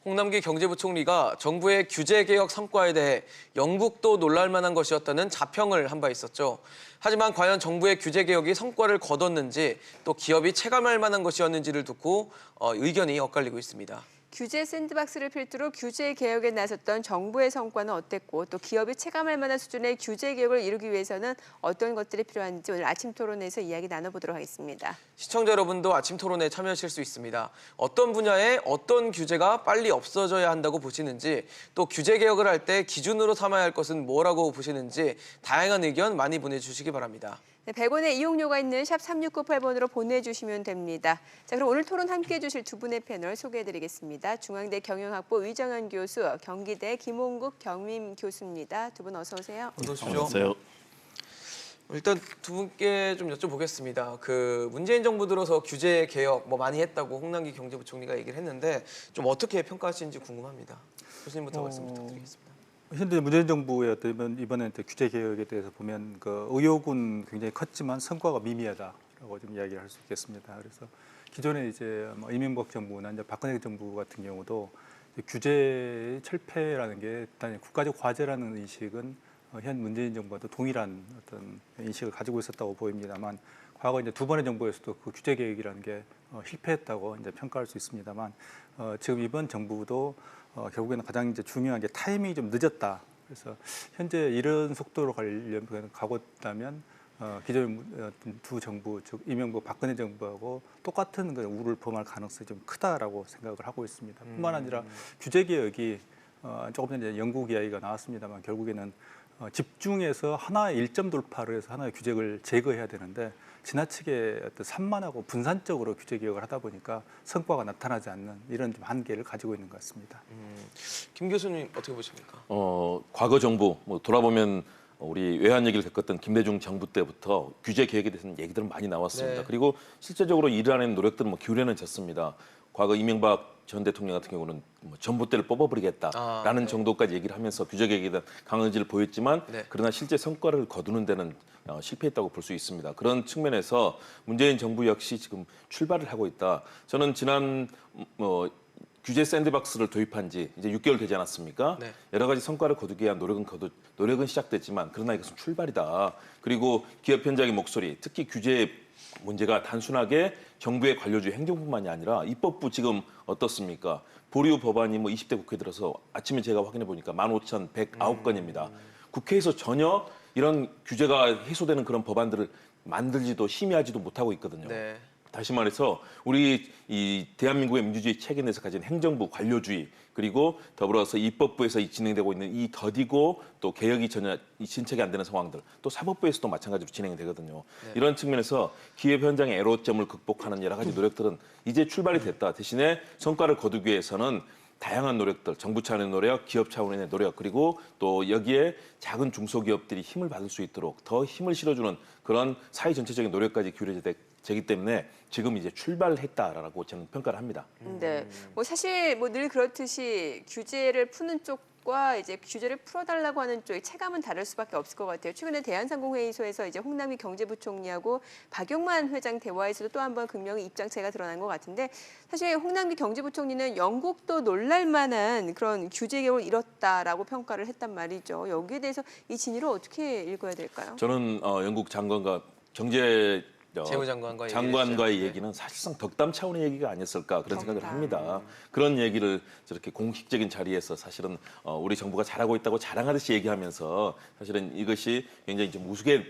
홍남기 경제부총리가 정부의 규제개혁 성과에 대해 영국도 놀랄 만한 것이었다는 자평을 한 바 있었죠. 하지만 과연 정부의 규제개혁이 성과를 거뒀는지 또 기업이 체감할 만한 것이었는지를 두고 의견이 엇갈리고 있습니다. 규제 샌드박스를 필두로 규제 개혁에 나섰던 정부의 성과는 어땠고 또 기업이 체감할 만한 수준의 규제 개혁을 이루기 위해서는 어떤 것들이 필요한지 오늘 아침 토론에서 이야기 나눠보도록 하겠습니다. 시청자 여러분도 아침 토론에 참여하실 수 있습니다. 어떤 분야에 어떤 규제가 빨리 없어져야 한다고 보시는지 또 규제 개혁을 할 때 기준으로 삼아야 할 것은 뭐라고 보시는지 다양한 의견 많이 보내주시기 바랍니다. 네, 100원의 이용료가 있는 샵 3698번으로 보내주시면 됩니다. 자, 그럼 오늘 토론 함께해 주실 두 분의 패널 소개해드리겠습니다. 중앙대 경영학부 위정현 교수, 경기대 김홍국 경임 교수입니다. 두 분 어서 오세요. 어서 오십시오. 안녕하세요. 일단 두 분께 좀 여쭤보겠습니다. 문재인 정부 들어서 규제 개혁 많이 했다고 홍남기 경제부총리가 얘기를 했는데 좀 어떻게 평가하시는지 궁금합니다. 교수님부터 말씀 부탁드리겠습니다. 현재 문재인 정부의 이번에 규제 개혁에 대해서 보면 의욕은 굉장히 컸지만 성과가 미미하다라고 좀 이야기를 할 수 있겠습니다. 그래서 기존에 이제 이명박 정부나 이제 박근혜 정부 같은 경우도 규제 철폐라는 게 단지 국가적 과제라는 인식은 현 문재인 정부와도 동일한 어떤 인식을 가지고 있었다고 보입니다만 과거 이제 두 번의 정부에서도 그 규제 개혁이라는 게 실패했다고 이제 평가할 수 있습니다만 지금 이번 정부도 결국에는 가장 이제 중요한 게 타이밍이 좀 늦었다. 그래서 현재 이런 속도로 가고 있다면 기존 두 정부, 즉 이명박 박근혜 정부하고 똑같은 우를 범할 가능성이 좀 크다라고 생각을 하고 있습니다. 뿐만 아니라 규제 개혁이 조금 전에 영국 이야기가 나왔습니다만 결국에는 집중해서 하나의 일점 돌파를 해서 하나의 규제를 제거해야 되는데 지나치게 어떤 산만하고 분산적으로 규제 개혁을 하다 보니까 성과가 나타나지 않는 이런 좀 한계를 가지고 있는 것 같습니다. 김 교수님 어떻게 보십니까? 과거 정부 돌아보면 우리 외환 얘기를 겪었던 김대중 정부 때부터 규제 개혁에 대해서는 얘기들은 많이 나왔습니다. 네. 그리고 실제적으로 일하는 노력들은 기울여는 졌습니다. 과거 이명박 전 대통령 같은 경우는 전봇대를 뽑아버리겠다라는 네. 정도까지 얘기를 하면서 규제 개혁에 대한 강한 의지를 보였지만 네. 그러나 실제 성과를 거두는 데는 실패했다고 볼 수 있습니다. 그런 측면에서 문재인 정부 역시 지금 출발을 하고 있다. 저는 지난 규제 샌드박스를 도입한 지 이제 6개월 되지 않았습니까? 네. 여러 가지 성과를 거두기 위한 노력은 시작됐지만 그러나 이것은 출발이다. 그리고 기업 현장의 목소리, 특히 규제 문제가 단순하게 정부의 관료주의 행정뿐만이 아니라 입법부 지금 어떻습니까? 보류 법안이 20대 국회에 들어서 아침에 제가 확인해 보니까 15,109건입니다. 국회에서 전혀 이런 규제가 해소되는 그런 법안들을 만들지도 심의하지도 못하고 있거든요. 네. 다시 말해서 우리 이 대한민국의 민주주의 체계 내에서 가진 행정부 관료주의 그리고 더불어서 입법부에서 진행되고 있는 이 더디고 또 개혁이 전혀 진척이 안 되는 상황들 또 사법부에서도 마찬가지로 진행되거든요. 네. 이런 측면에서 기업 현장의 애로점을 극복하는 여러 가지 노력들은 이제 출발이 됐다. 대신에 성과를 거두기 위해서는 다양한 노력들, 정부 차원의 노력, 기업 차원의 노력, 그리고 또 여기에 작은 중소기업들이 힘을 받을 수 있도록 더 힘을 실어주는 그런 사회 전체적인 노력까지 기울여지기 때문에 지금 이제 출발했다라고 저는 평가를 합니다. 네, 사실 늘 그렇듯이 규제를 푸는 쪽과 이제 규제를 풀어달라고 하는 쪽의 체감은 다를 수밖에 없을 것 같아요. 최근에 대한상공회의소에서 이제 홍남기 경제부총리하고 박용만 회장 대화에서도 또 한 번 극명히 입장차가 드러난 것 같은데 사실 홍남기 경제부총리는 영국도 놀랄만한 그런 규제 개혁을 이뤘다라고 평가를 했단 말이죠. 여기에 대해서 이 진위를 어떻게 읽어야 될까요? 저는 영국 장관과 장관과의 얘기는 사실상 덕담 차원의 얘기가 아니었을까 그런 생각을 합니다. 그런 얘기를 저렇게 공식적인 자리에서 사실은 우리 정부가 잘하고 있다고 자랑하듯이 얘기하면서 사실은 이것이 굉장히 좀 우스개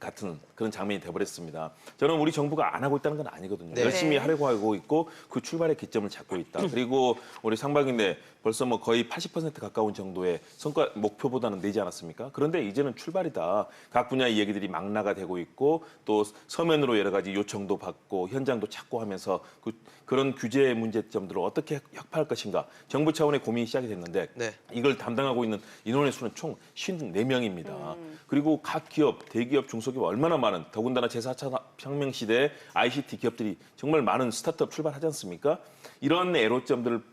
같은 그런 장면이 돼버렸습니다. 저는 우리 정부가 안 하고 있다는 건 아니거든요. 네. 열심히 하려고 하고 있고 그 출발의 기점을 잡고 있다. 그리고 우리 상반기인데 벌써 거의 80% 가까운 정도의 성과 목표보다는 내지 않았습니까? 그런데 이제는 출발이다. 각 분야의 얘기들이 망라가 되고 있고 또 서면으로 여러 가지 요청도 받고 현장도 찾고 하면서 그런 규제 문제점들을 어떻게 혁파할 것인가. 정부 차원의 고민이 시작이 됐는데 네. 이걸 담당하고 있는 인원의 수는 총 54명입니다. 그리고 각 기업, 대기업, 중소기업 얼마나 많은 더군다나 제4차 혁명 시대에 ICT 기업들이 정말 많은 스타트업 출발하지 않습니까? 이런 애로점들을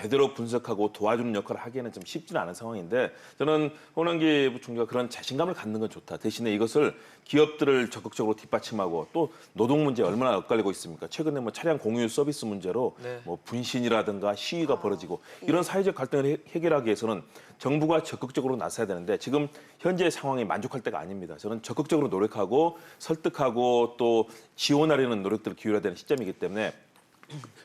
제대로 분석하고 도와주는 역할을 하기에는 좀 쉽지는 않은 상황인데 저는 홍남기 부총리가 그런 자신감을 갖는 건 좋다. 대신에 이것을 기업들을 적극적으로 뒷받침하고 또 노동 문제에 얼마나 엇갈리고 있습니까? 최근에 뭐 차량 공유 서비스 문제로 네. 뭐 분신이라든가 시위가 벌어지고 이런 사회적 갈등을 해결하기 위해서는 정부가 적극적으로 나서야 되는데 지금 현재 상황에 만족할 때가 아닙니다. 저는 적극적으로 노력하고 설득하고 또 지원하려는 노력들을 기울여야 되는 시점이기 때문에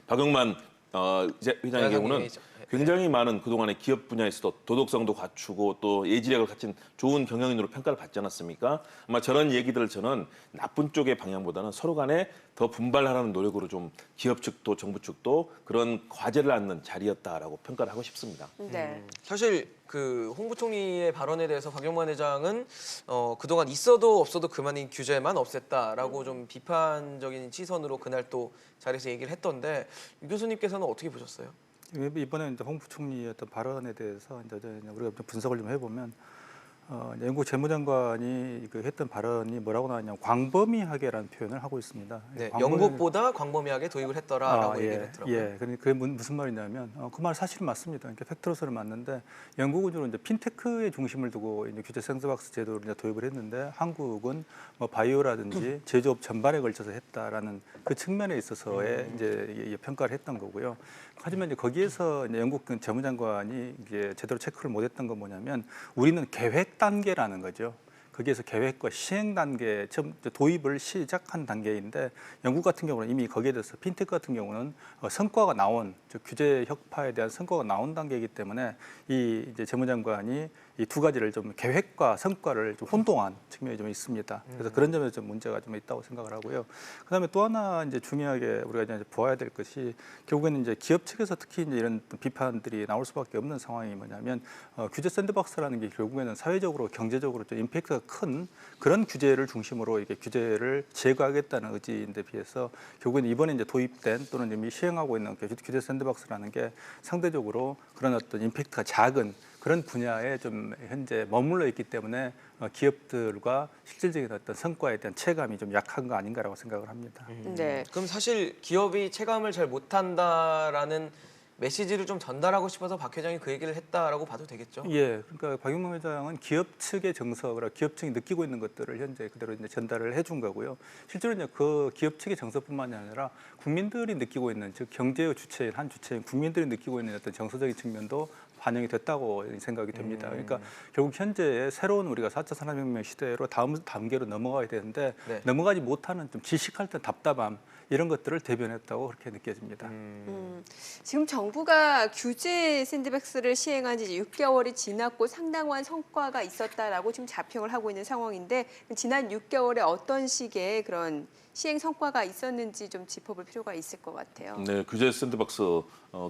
박영만 회장의 경우는 회장이죠. 굉장히 많은 그동안의 기업 분야에서도 도덕성도 갖추고 또 예지력을 갖춘 좋은 경영인으로 평가를 받지 않았습니까? 아마 저런 얘기들을 저는 나쁜 쪽의 방향보다는 서로 간에 더 분발하라는 노력으로 좀 기업 측도 정부 측도 그런 과제를 안는 자리였다라고 평가를 하고 싶습니다. 네. 사실 그 홍 부총리의 발언에 대해서 박영만 회장은 그동안 있어도 없어도 그만인 규제만 없앴다라고 좀 비판적인 시선으로 그날 또 자리에서 얘기를 했던데 유 교수님께서는 어떻게 보셨어요? 이번에 이제 홍 부총리의 어떤 발언에 대해서 이제 우리가 좀 분석을 좀 해보면 영국 재무장관이 그 했던 발언이 뭐라고 나왔냐면 광범위하게라는 표현을 하고 있습니다. 네, 광범위- 영국보다 광범위하게 도입을 했더라라고 얘기를 했더라고요. 예, 그게 무슨 말이냐면 그 말 사실은 맞습니다. 그러니까 팩트로서는 맞는데 영국은 주로 이제 핀테크에 중심을 두고 이제 규제 샌드박스 제도를 이제 도입을 했는데 한국은 뭐 바이오라든지 제조업 전반에 걸쳐서 했다라는 그 측면에 있어서의 이제 평가를 했던 거고요. 하지만 이제 거기에서 이제 영국 그 재무장관이 이제 제대로 체크를 못했던 건 뭐냐면 우리는 계획 단계라는 거죠. 거기에서 계획과 시행 단계, 처음 도입을 시작한 단계인데 영국 같은 경우는 이미 거기에 대해서 핀테크 같은 경우는 성과가 나온 즉 규제 혁파에 대한 성과가 나온 단계이기 때문에 이 이제 재무장관이 이 두 가지를 좀 계획과 성과를 좀 혼동한 측면이 좀 있습니다. 그래서 그런 점에서 좀 문제가 좀 있다고 생각을 하고요. 그다음에 또 하나 이제 중요하게 우리가 이제 보아야 될 것이 결국에는 이제 기업 측에서 특히 이제 이런 비판들이 나올 수밖에 없는 상황이 뭐냐면 규제 샌드박스라는 게 결국에는 사회적으로 경제적으로 좀 임팩트가 큰 그런 규제를 중심으로 이게 규제를 제거하겠다는 의지인데 비해서 결국에는 이번에 이제 도입된 또는 이미 시행하고 있는 규제 샌드박스라는 게 상대적으로 그런 어떤 임팩트가 작은 그런 분야에 좀 현재 머물러 있기 때문에 기업들과 실질적인 어떤 성과에 대한 체감이 좀 약한 거 아닌가라고 생각을 합니다. 네. 그럼 사실 기업이 체감을 잘 못한다라는 메시지를 좀 전달하고 싶어서 박 회장이 그 얘기를 했다라고 봐도 되겠죠? 예, 그러니까 박용만 회장은 기업 측의 정서라 기업 측이 느끼고 있는 것들을 현재 그대로 이제 전달을 해준 거고요. 실제로 이제 그 기업 측의 정서뿐만이 아니라 국민들이 느끼고 있는 즉 경제의 주체인 한 주체인 국민들이 느끼고 있는 어떤 정서적인 측면도 반영이 됐다고 생각이 됩니다. 그러니까 결국 현재 새로운 우리가 4차 산업혁명 시대로 다음 단계로 넘어가야 되는데 네. 넘어가지 못하는 좀 질식할 때 답답함 이런 것들을 대변했다고 그렇게 느껴집니다. 지금 정부가 규제 샌드박스를 시행한 지 이제 6개월이 지났고 상당한 성과가 있었다라고 지금 자평을 하고 있는 상황인데 지난 6개월에 어떤 식의 그런 시행 성과가 있었는지 좀 짚어볼 필요가 있을 것 같아요. 네, 규제 샌드박스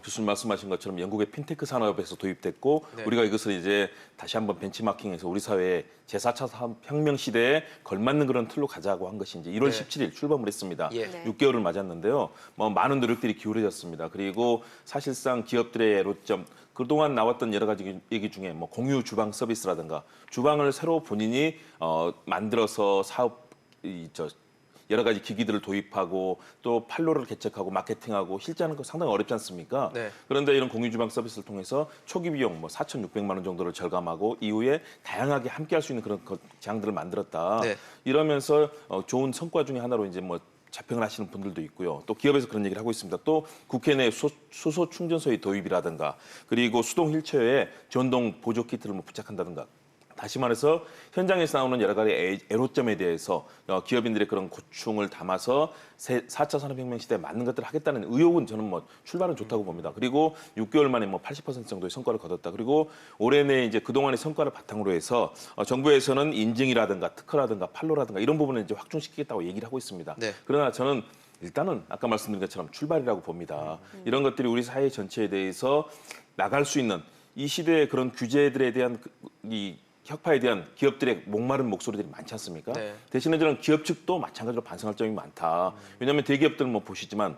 교수님 말씀하신 것처럼 영국의 핀테크 산업에서 도입됐고 네. 우리가 이것을 이제 다시 한번 벤치마킹해서 우리 사회의 제4차 혁명 시대에 걸맞는 그런 틀로 가자고 한 것이 이제 1월 네. 17일 출범을 했습니다. 예. 네. 6개월을 맞았는데요. 뭐 많은 노력들이 기울어졌습니다. 그리고 사실상 기업들의 애로점 그동안 나왔던 여러 가지 얘기 중에 뭐 공유 주방 서비스라든가 주방을 새로 본인이 만들어서 여러 가지 기기들을 도입하고 또 판로를 개척하고 마케팅하고 실제하는 거 상당히 어렵지 않습니까? 네. 그런데 이런 공유주방 서비스를 통해서 초기 비용 뭐 4,600만 원 정도를 절감하고 이후에 다양하게 함께할 수 있는 그런 장들을 만들었다. 네. 이러면서 좋은 성과 중에 하나로 이제 뭐 자평을 하시는 분들도 있고요. 또 기업에서 그런 얘기를 하고 있습니다. 또 국회 내 수소 충전소의 도입이라든가 그리고 수동 휠체어에 전동 보조 키트를 뭐 부착한다든가. 다시 말해서 현장에서 나오는 여러 가지 애로점에 대해서 기업인들의 그런 고충을 담아서 4차 산업혁명 시대에 맞는 것들을 하겠다는 의욕은 저는 뭐 출발은 좋다고 봅니다. 그리고 6개월 만에 뭐 80% 정도의 성과를 거뒀다. 그리고 올해 내 이제 그동안의 성과를 바탕으로 해서 정부에서는 인증이라든가 특허라든가 판로라든가 이런 부분을 이제 확충시키겠다고 얘기를 하고 있습니다. 네. 그러나 저는 일단은 아까 말씀드린 것처럼 출발이라고 봅니다. 이런 것들이 우리 사회 전체에 대해서 나갈 수 있는 이 시대의 그런 규제들에 대한 이 혁파에 대한 기업들의 목마른 목소리들이 많지 않습니까? 네. 대신에 저는 기업 측도 마찬가지로 반성할 점이 많다. 왜냐하면 대기업들은 뭐 보시지만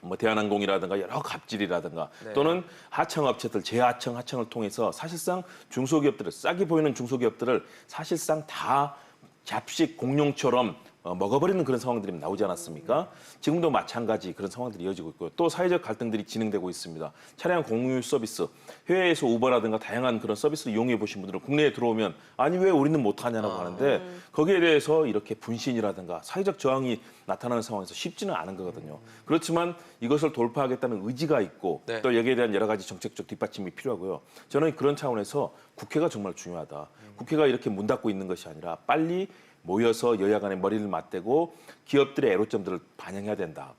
뭐 대한항공이라든가 여러 갑질이라든가 네. 또는 하청업체들, 하청을 통해서 사실상 중소기업들을 싸게 보이는 중소기업들을 사실상 다 잡식 공룡처럼 먹어버리는 그런 상황들이 나오지 않았습니까? 지금도 마찬가지 그런 상황들이 이어지고 있고요. 또 사회적 갈등들이 진행되고 있습니다. 차량 공유 서비스, 해외에서 우버라든가 다양한 그런 서비스를 이용해 보신 분들은 국내에 들어오면 아니 왜 우리는 못하냐라고 하는데 거기에 대해서 이렇게 분신이라든가 사회적 저항이 나타나는 상황에서 쉽지는 않은 거거든요. 그렇지만 이것을 돌파하겠다는 의지가 있고 네. 또 여기에 대한 여러 가지 정책적 뒷받침이 필요하고요. 저는 그런 차원에서 국회가 정말 중요하다. 국회가 이렇게 문 닫고 있는 것이 아니라 빨리 모여서 여야 간의 머리를 맞대고 기업들의 애로점들을 반영해야 된다.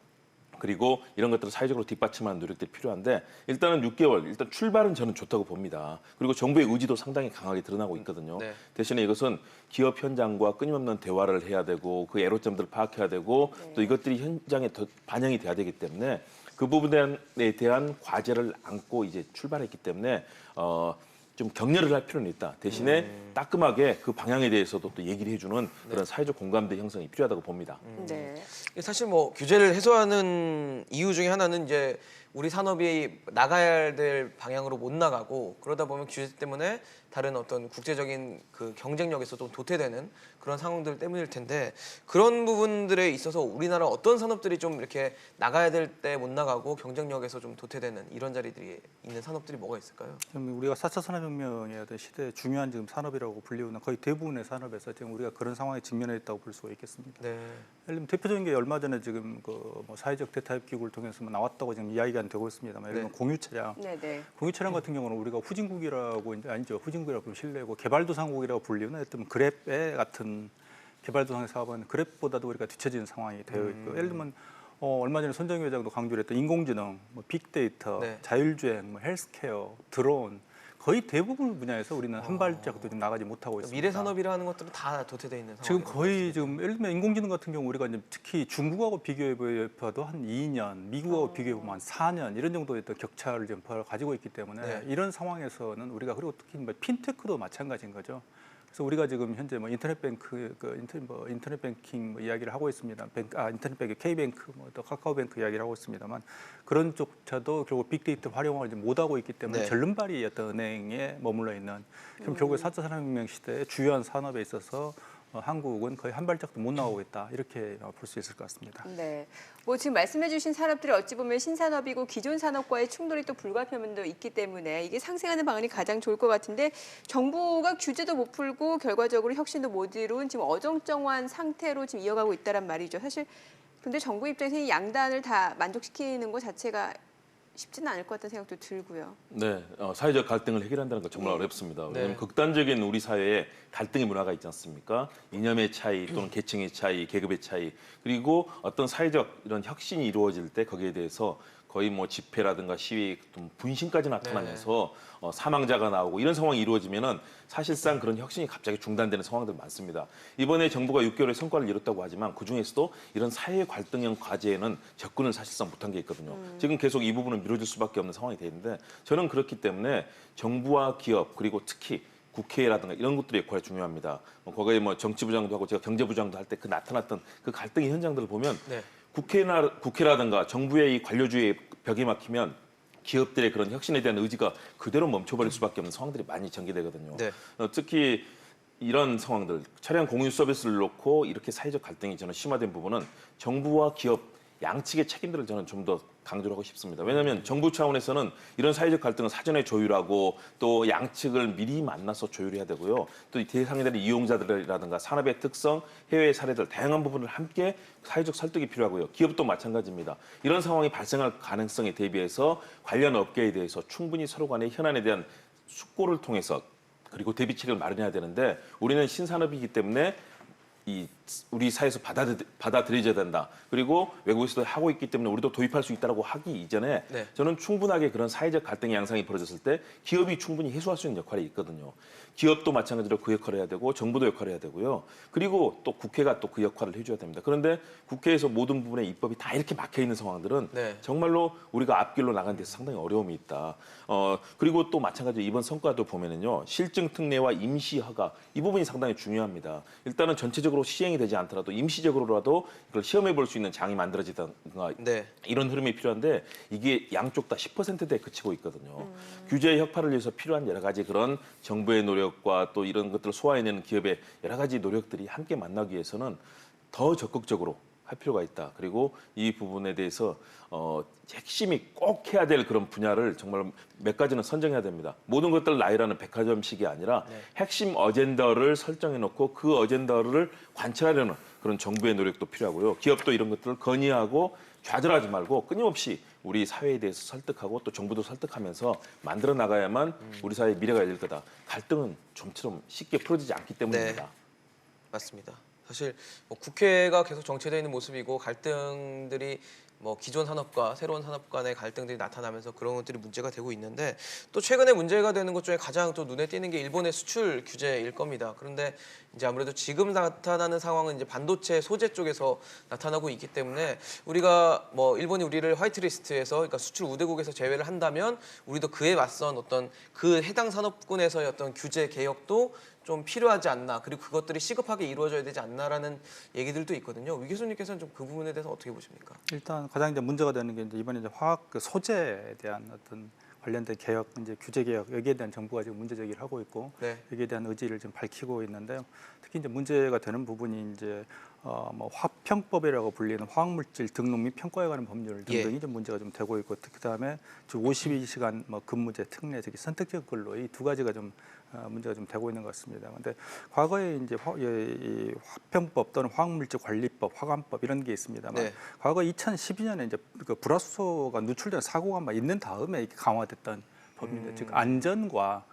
그리고 이런 것들을 사회적으로 뒷받침하는 노력들이 필요한데 일단은 6개월, 일단 출발은 저는 좋다고 봅니다. 그리고 정부의 의지도 상당히 강하게 드러나고 있거든요. 네. 대신에 이것은 기업 현장과 끊임없는 대화를 해야 되고 그 애로점들을 파악해야 되고 또 이것들이 현장에 더 반영이 돼야 되기 때문에 그 부분에 대한 과제를 안고 이제 출발했기 때문에 좀 격려를 할 필요는 있다. 대신에 따끔하게 그 방향에 대해서도 또 얘기를 해주는 그런 사회적 공감대 형성이 필요하다고 봅니다. 네. 사실 뭐 규제를 해소하는 이유 중에 하나는 이제 우리 산업이 나가야 될 방향으로 못 나가고 그러다 보면 규제 때문에 다른 어떤 국제적인 그 경쟁력에서 좀 도태되는 그런 상황들 때문일 텐데 그런 부분들에 있어서 우리나라 어떤 산업들이 좀 이렇게 나가야 될 때 못 나가고 경쟁력에서 좀 도태되는 이런 자리들이 있는 산업들이 뭐가 있을까요? 지금 우리가 4차 산업혁명의 어떤 시대의 중요한 지금 산업이라고 불리우는 거의 대부분의 산업에서 지금 우리가 그런 상황에 직면해 있다고 볼 수가 있겠습니다. 네. 예를 들면 대표적인 게 얼마 전에 지금 뭐 사회적 대타협 기구를 통해서 뭐 나왔다고 지금 이야기가 되고 있습니다만 예를 들면 공유 차량. 네, 네. 공유 차량 같은 경우는 우리가 후진국이라고 이제 아니죠. 후진국이라고 좀 실례고 개발도상국이라고 불리우는 어떤 그랩의 같은 개발도상 사업은 그랩보다도 우리가 뒤처지는 상황이 되어 있고 예를 들면 얼마 전에 손정희 회장도 강조를 했던 인공지능, 뭐 빅데이터, 네. 자율주행, 뭐 헬스케어, 드론 거의 대부분 분야에서 우리는 한 발짝도 좀 나가지 못하고 있습니다. 미래 산업이라는 것들은 다 도태돼 있는 상황. 지금 거의 지금 예를 들면 인공지능 같은 경우 우리가 이제 특히 중국하고 비교해봐도 한 2년, 미국하고 비교해보면 한 4년 이런 정도의 어떤 격차를 좀 가지고 있기 때문에 네. 이런 상황에서는 우리가 그리고 특히 뭐 핀테크도 마찬가지인 거죠. 그래서 우리가 지금 현재 뭐 인터넷 뱅크, 인터넷 뱅킹 뭐 이야기를 하고 있습니다. 인터넷 뱅크, K뱅크, 뭐 또 카카오뱅크 이야기를 하고 있습니다만 그런 쪽차도 결국 빅데이터 활용을 이제 못 하고 있기 때문에 네. 절름발이 어떤 은행에 머물러 있는 그럼 결국에 4차 산업혁명 시대의 주요한 산업에 있어서 한국은 거의 한 발짝도 못 나오고 있다 이렇게 볼 수 있을 것 같습니다. 네. 뭐 지금 말씀해주신 산업들이 어찌 보면 신산업이고 기존 산업과의 충돌이 또 불가피함도 있기 때문에 이게 상생하는 방안이 가장 좋을 것 같은데 정부가 규제도 못 풀고 결과적으로 혁신도 못 이룬 지금 어정쩡한 상태로 지금 이어가고 있다란 말이죠. 사실 근데 정부 입장에서 이 양단을 다 만족시키는 것 자체가 쉽지는 않을 것 같다는 생각도 들고요. 네, 사회적 갈등을 해결한다는 건 정말 어렵습니다. 왜냐하면 네. 극단적인 우리 사회에 갈등의 문화가 있지 않습니까? 이념의 차이 또는 계층의 차이, 계급의 차이 그리고 어떤 사회적 이런 혁신이 이루어질 때 거기에 대해서 거의 뭐 집회라든가 시위, 또 분신까지 나타나면서 사망자가 나오고 이런 상황이 이루어지면은 사실상 그런 혁신이 갑자기 중단되는 상황들 많습니다. 이번에 정부가 6개월의 성과를 이뤘다고 하지만 그 중에서도 이런 사회 갈등형 과제에는 접근을 사실상 못한 게 있거든요. 지금 계속 이 부분은 미뤄질 수밖에 없는 상황이 돼 있는데 저는 그렇기 때문에 정부와 기업 그리고 특히 국회라든가 이런 것들의 역할이 중요합니다. 과거에 뭐 정치부장도 하고 제가 경제부장도 할 때 그 나타났던 그 갈등의 현장들을 보면 네. 국회라든가 정부의 이 관료주의의 벽에 막히면 기업들의 그런 혁신에 대한 의지가 그대로 멈춰버릴 수밖에 없는 상황들이 많이 전개되거든요. 네. 특히 이런 상황들, 차량 공유 서비스를 놓고 이렇게 사회적 갈등이 저는 심화된 부분은 정부와 기업 양측의 책임들을 저는 좀 더 강조를 하고 싶습니다. 왜냐하면 정부 차원에서는 이런 사회적 갈등을 사전에 조율하고 또 양측을 미리 만나서 조율해야 되고요. 또 이 대상에 대한 이용자들이라든가 산업의 특성, 해외의 사례들 다양한 부분을 함께 사회적 설득이 필요하고요. 기업도 마찬가지입니다. 이런 상황이 발생할 가능성에 대비해서 관련 업계에 대해서 충분히 서로 간의 현안에 대한 숙고를 통해서 그리고 대비책을 마련해야 되는데 우리는 신산업이기 때문에 우리 사회에서 받아들여져야 된다. 그리고 외국에서도 하고 있기 때문에 우리도 도입할 수 있다고 하기 이전에 네. 저는 충분하게 그런 사회적 갈등의 양상이 벌어졌을 때 기업이 충분히 해소할 수 있는 역할이 있거든요. 기업도 마찬가지로 그 역할을 해야 되고 정부도 역할을 해야 되고요. 그리고 또 국회가 또 그 역할을 해줘야 됩니다. 그런데 국회에서 모든 부분의 입법이 다 이렇게 막혀 있는 상황들은 네. 정말로 우리가 앞길로 나가는 데서 상당히 어려움이 있다. 그리고 또 마찬가지로 이번 성과도 보면은요. 실증 특례와 임시 허가 이 부분이 상당히 중요합니다. 일단은 전체적으로 시행이 되지 않더라도 임시적으로라도 이걸 시험해 볼 수 있는 장이 만들어지든가 네. 이런 흐름이 필요한데 이게 양쪽 다 10%대에 그치고 있거든요. 규제의 혁파를 위해서 필요한 여러 가지 그런 정부의 노력과 또 이런 것들을 소화해내는 기업의 여러 가지 노력들이 함께 만나기 위해서는 더 적극적으로 할 필요가 있다. 그리고 이 부분에 대해서 핵심이 꼭 해야 될 그런 분야를 정말 몇 가지는 선정해야 됩니다. 모든 것들 나열하는 백화점식이 아니라 핵심 어젠더를 설정해 놓고 그 어젠더를 관철하려는 그런 정부의 노력도 필요하고요. 기업도 이런 것들을 건의하고 좌절하지 말고 끊임없이 우리 사회에 대해서 설득하고 또 정부도 설득하면서 만들어 나가야만 우리 사회의 미래가 열릴 거다. 갈등은 좀처럼 쉽게 풀어지지 않기 때문입니다. 네. 맞습니다. 사실 뭐 국회가 계속 정체되어 있는 모습이고 갈등들이 뭐 기존 산업과 새로운 산업 간의 갈등들이 나타나면서 그런 것들이 문제가 되고 있는데 또 최근에 문제가 되는 것 중에 가장 또 눈에 띄는 게 일본의 수출 규제일 겁니다. 그런데 이제 아무래도 지금 나타나는 상황은 이제 반도체 소재 쪽에서 나타나고 있기 때문에 우리가 뭐 일본이 우리를 화이트리스트에서 그러니까 수출 우대국에서 제외를 한다면 우리도 그에 맞선 어떤 그 해당 산업군에서의 어떤 규제 개혁도 좀 필요하지 않나, 그리고 그것들이 시급하게 이루어져야 되지 않나라는 얘기들도 있거든요. 위 교수님께서는 좀 그 부분에 대해서 어떻게 보십니까? 일단 가장 이제 문제가 되는 게 이제 이번에 이제 화학 그 소재에 대한 어떤 관련된 개혁, 이제 규제 개혁 여기에 대한 정부가 지금 문제 제기를 하고 있고 네. 여기에 대한 의지를 좀 밝히고 있는데요. 특히 이제 문제가 되는 부분이 이제 뭐 화평법이라고 불리는 화학물질 등록 및 평가에 관한 법률 등등이 좀 문제가 좀 되고 있고 그다음에 주 52시간 뭐 근무제, 특례, 특히 선택적 근로 이 두 가지가 좀 문제가 좀 되고 있는 것 같습니다. 그런데 과거에 이제 이 화평법 또는 화학물질관리법, 화관법 이런 게 있습니다만 네. 과거 2012년에 이제 그 불화수소가 누출된 사고가 막 있는 다음에 이렇게 강화됐던 법입니다. 즉 안전과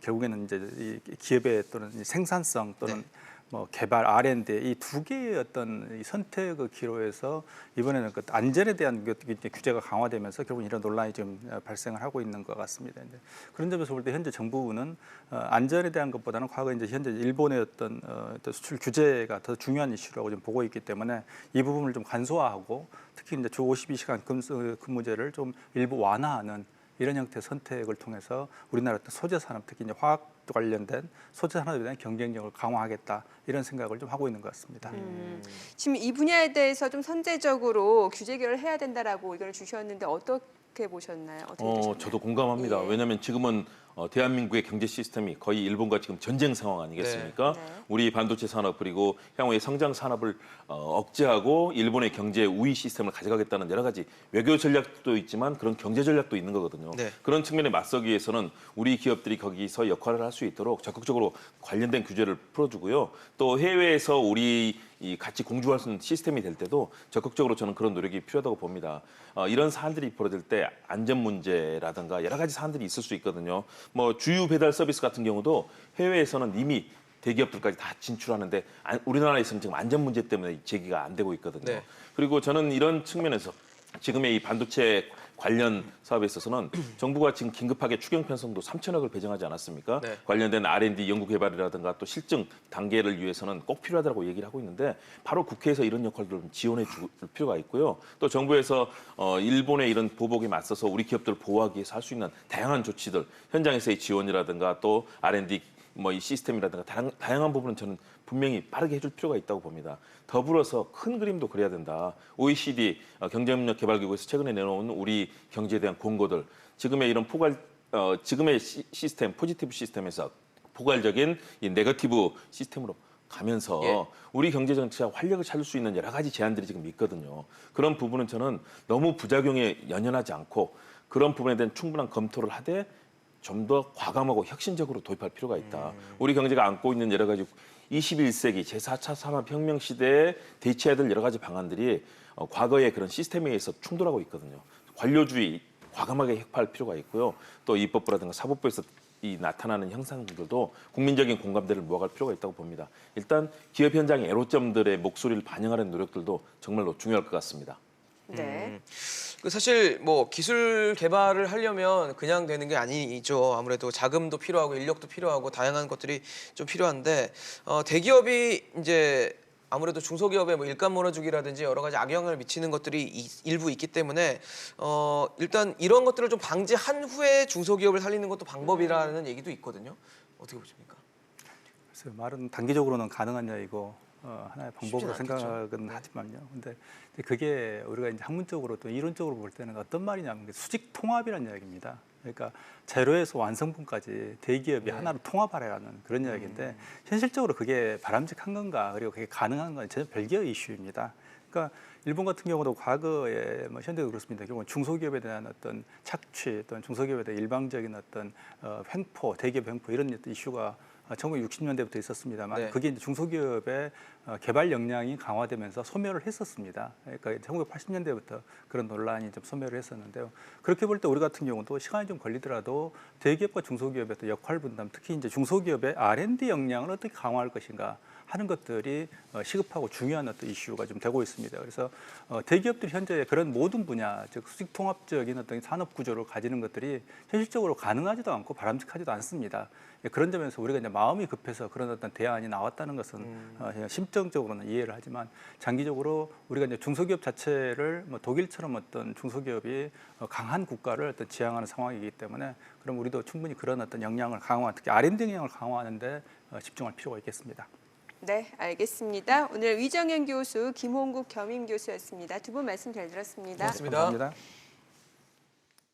결국에는 이제 이 기업의 또는 이 생산성 또는 네. 뭐 개발 R&D 이 두 개의 어떤 이 선택의 기로에서 이번에는 그 안전에 대한 이제 규제가 강화되면서 결국 이런 논란이 지금 발생을 하고 있는 것 같습니다. 이제 그런 점에서 볼 때 현재 정부는 안전에 대한 것보다는 과거 이제 현재 일본의 어떤 수출 규제가 더 중요한 이슈라고 좀 보고 있기 때문에 이 부분을 좀 간소화하고 특히 이제 주 52시간 근무제를 좀 일부 완화하는 이런 형태의 선택을 통해서 우리나라 소재 산업 특히 이제 화학 관련된 소재 산업에 대한 경쟁력을 강화하겠다 이런 생각을 좀 하고 있는 것 같습니다. 지금 이 분야에 대해서 좀 선제적으로 규제 개혁을 해야 된다라고 의견을 주셨는데 어떻게 보셨나요? 어떻게 되셨나요? 저도 공감합니다. 예. 왜냐하면 지금은 대한민국의 경제 시스템이 거의 일본과 지금 전쟁 상황 아니겠습니까? 네. 네. 우리 반도체 산업 그리고 향후의 성장 산업을 억제하고 일본의 경제 우위 시스템을 가져가겠다는 여러 가지 외교 전략도 있지만 그런 경제 전략도 있는 거거든요. 네. 그런 측면에 맞서기 위해서는 우리 기업들이 거기서 역할을 할 수 있도록 적극적으로 관련된 규제를 풀어주고요. 또 해외에서 우리 이 같이 공주할 수 있는 시스템이 될 때도 적극적으로 저는 그런 노력이 필요하다고 봅니다. 이런 사안들이 벌어질 때 안전 문제라든가 여러 가지 사안들이 있을 수 있거든요. 뭐 주유 배달 서비스 같은 경우도 해외에서는 이미 대기업들까지 다 진출하는데 우리나라에서는 지금 안전 문제 때문에 제기가 안 되고 있거든요. 네. 그리고 저는 이런 측면에서 지금의 이 반도체 관련 사업에 있어서는 정부가 지금 긴급하게 추경 편성도 3천억을 배정하지 않았습니까? 네. 관련된 R&D 연구개발이라든가 또 실증 단계를 위해서는 꼭 필요하다고 얘기를 하고 있는데 바로 국회에서 이런 역할들을 좀 지원해 줄 필요가 있고요. 또 정부에서 일본의 이런 보복에 맞서서 우리 기업들을 보호하기 위해서 할 수 있는 다양한 조치들, 현장에서의 지원이라든가 또 R&D 뭐 이 시스템이라든가 다양한 부분은 저는 분명히 빠르게 해줄 필요가 있다고 봅니다. 더불어서 큰 그림도 그려야 된다. OECD 경제협력 개발기구에서 최근에 내놓은 우리 경제에 대한 공고들, 지금의 이런 지금의 시스템, 포지티브 시스템에서 포괄적인 이 네거티브 시스템으로 가면서 예. 우리 경제 정치가 활력을 찾을 수 있는 여러 가지 제안들이 지금 있거든요. 그런 부분은 저는 너무 부작용에 연연하지 않고 그런 부분에 대한 충분한 검토를 하되 좀 더 과감하고 혁신적으로 도입할 필요가 있다. 우리 경제가 안고 있는 여러 가지 21세기 제4차 산업혁명 시대에 대체해야 될 여러 가지 방안들이 과거의 그런 시스템에 의해서 충돌하고 있거든요. 관료주의 과감하게 획파할 필요가 있고요. 또 입법부라든가 사법부에서 이 나타나는 형상들도 국민적인 공감대를 모아갈 필요가 있다고 봅니다. 일단 기업 현장의 애로점들의 목소리를 반영하는 노력들도 정말로 중요할 것 같습니다. 네. 사실 뭐 기술 개발을 하려면 그냥 되는 게 아니죠. 아무래도 자금도 필요하고 인력도 필요하고 다양한 것들이 좀 필요한데 대기업이 이제 아무래도 중소기업에 뭐 일감 몰아주기라든지 여러 가지 악영향을 미치는 것들이 일부 있기 때문에 일단 이런 것들을 좀 방지한 후에 중소기업을 살리는 것도 방법이라는 얘기도 있거든요. 어떻게 보십니까? 그래서 말은 단기적으로는 가능한 이야기고 하나의 방법으로 쉽진 않겠죠. 생각은 네. 하지만요. 근데 그게 우리가 이제 학문적으로 또 이론적으로 볼 때는 어떤 말이냐면 수직 통합이라는 이야기입니다. 그러니까 재료에서 완성분까지 대기업이 하나로 통합하려는 그런 이야기인데 현실적으로 그게 바람직한 건가 그리고 그게 가능한 건 전혀 별개의 이슈입니다. 그러니까 일본 같은 경우도 과거에 뭐 현대도 그렇습니다. 결국은 중소기업에 대한 어떤 착취 또는 중소기업에 대한 일방적인 어떤 횡포, 대기업 횡포 이런 이슈가 1960년대부터 있었습니다만 네. 그게 이제 중소기업의 개발 역량이 강화되면서 소멸을 했었습니다. 그러니까 1980년대부터 그런 논란이 좀 소멸을 했었는데요. 그렇게 볼 때 우리 같은 경우도 시간이 좀 걸리더라도 대기업과 중소기업의 또 역할 분담, 특히 이제 중소기업의 R&D 역량을 어떻게 강화할 것인가 하는 것들이 시급하고 중요한 어떤 이슈가 좀 되고 있습니다. 그래서 대기업들이 현재 그런 모든 분야, 즉 수직 통합적인 어떤 산업 구조를 가지는 것들이 현실적으로 가능하지도 않고 바람직하지도 않습니다. 그런 점에서 우리가 이제 마음이 급해서 그런 어떤 대안이 나왔다는 것은 심정적으로는 이해를 하지만 장기적으로 우리가 이제 중소기업 자체를 뭐 독일처럼 어떤 중소기업이 강한 국가를 어떤 지향하는 상황이기 때문에 그럼 우리도 충분히 그런 어떤 역량을 강화, 특히 R&D 역량을 강화하는데 집중할 필요가 있겠습니다. 네, 알겠습니다. 오늘 위정현 교수, 김홍국 겸임 교수였습니다. 두 분 말씀 잘 들었습니다. 고맙습니다. 감사합니다.